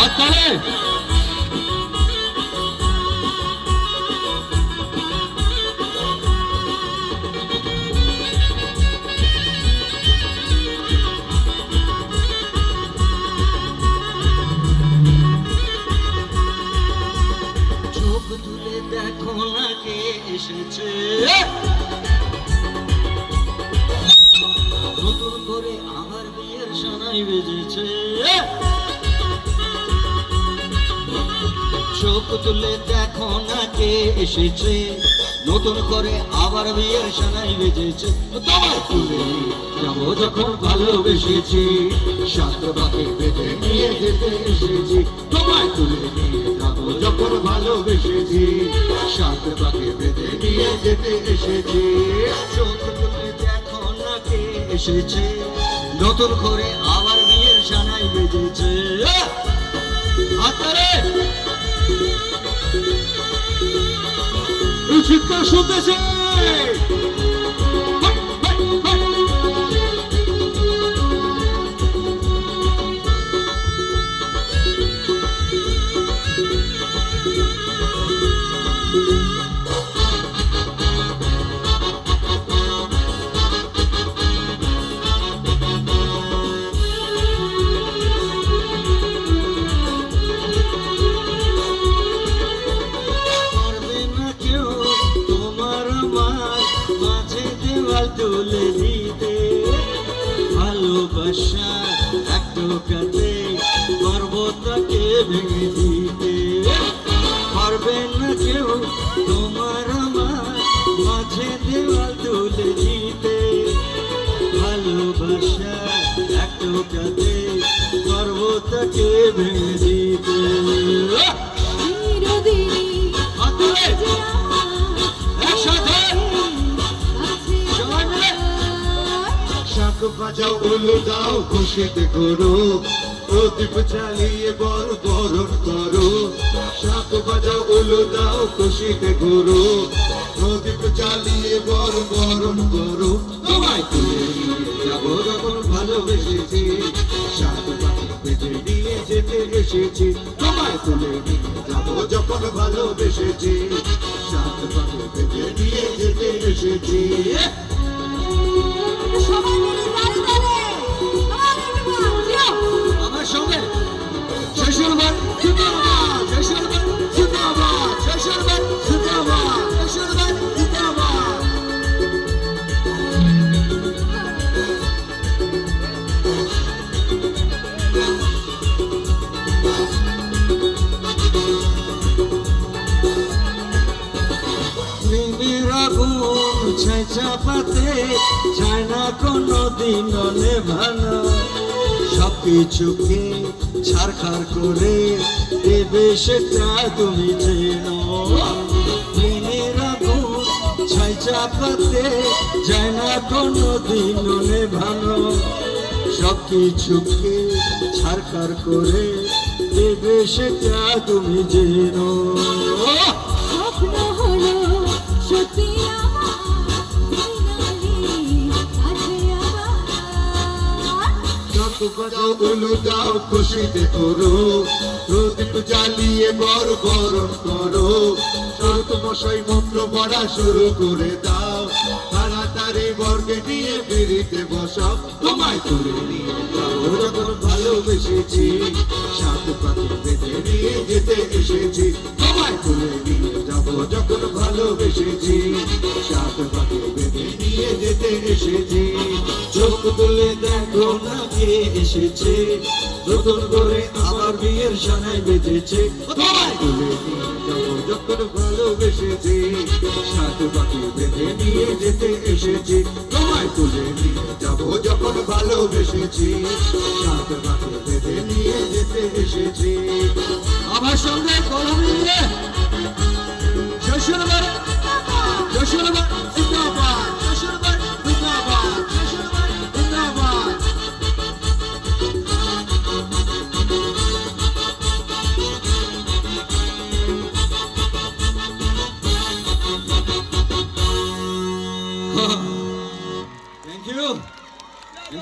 হাততালি। চোখ তুলে দেখো না কে এসেছে, নতুন করে আবার বিয়ের সানাই বেজেছে। চোখ তুলে দেখো না কে এসেছে, নতুন করে আবার বিয়ের সানাই বেজেছে। তোমার তুলে যাবো যখন ভালোবেসেছি, সাত বাঁকে বেঁধে নিয়ে যেতে এসেছি। তোমায় তুলে নিয়ে যাবো যখন ভালোবেসেছি, সাত বাঁকে বেঁধে নিয়ে যেতে এসেছি। চোখ তুলে দেখো না কে এসেছে, নতুন করে আবার বিয়ের সানাই বেজেছে। হাততালি। এই চিৎকার শুনতেছে। তুলে দিতে ভালোবাসা এক টোকাতে পর্বতকে ভেঙে দিতে পারবে না কেউ তোমার আমার মাঝে দেওয়াল তুলে দিতে। ভালোবাসা এক টোকাতে পর্বতকে ভেঙে দিতে। বাজাও উলু দাও খুশিতে করো, প্রদীপ জ্বালিয়ে বর বরণ করো। শাক বাজাও উলু দাও খুশিতে করো, প্রদীপ জ্বালিয়ে বর বরণ করো। তোমায় তুলে নিয়ে যাবো যখন ভালোবেসেছি, শাক বাজাও বেঁধে নিয়ে যেতে এসেছি। তোমায় তুলে নিয়ে যাবো যখন ভালোবেসেছি, শাক বাজাও বেঁধে নিয়ে যেতে এসেছি। আমার সঙ্গে শেষরবার জিন্দাবাদ, শেষরবার জিন্দাবাদ, শেষরবার জিন্দাবাদ, শেষরবার জিন্দাবাদ। প্রেমের আগুন ছাই চাপাতে চায় না কোনো দিন নেভানো, সবকিছুকে ছাড়খাড় করে দেবে সেটা তুমি চেনো। প্রেমের আগুন ছাই চাপাতে যায় না কোনো দিন নেভানো, সবকিছুকে ছাড়খাড় করে দেবে সেটা তুমি চেনো। স্বপ্ন হলো সত্যি উলু দাও খুশিতে করো, প্রদীপ জ্বালিয়ে বর বরণ করো। শরৎ মশাই মন্ত্র পড়া শুরু করে দাও, তাড়াতাড়ি বর্গে নিয়ে ফিরিতে বসাও। তোমায় তুলে নিয়ে যাবো যখন ভালোবেসেছি, সাত পাখি বেঁধে নিয়ে যেতে এসেছি। তোমায় তুলে নিয়ে যাবো যখন ভালোবেসেছি, সাত পাখি বেঁধে নিয়ে যেতে এসেছি। চোখ তুলে দেখো না কে এসেছে, নতুন করে আবার বিয়ের সানাই বেজেছে। তোমায় তুলে নিয়ে যাবো যখন ভালোবেসেছি, সাত পাখি বেঁধে নিয়ে যেতে এসেছি। তোমায় তুলে নিয়ে যাবো যখন ভালোবেসেছি, সাত পাখি বেঁধে নিয়ে যেতে এসেছি। আমার সঙ্গে কলম নিয়ে শেষরবার শেষরবার জিন্দাবাদ, শেষরবার জিন্দাবাদ, শেষরবার জিন্দাবাদ। Ha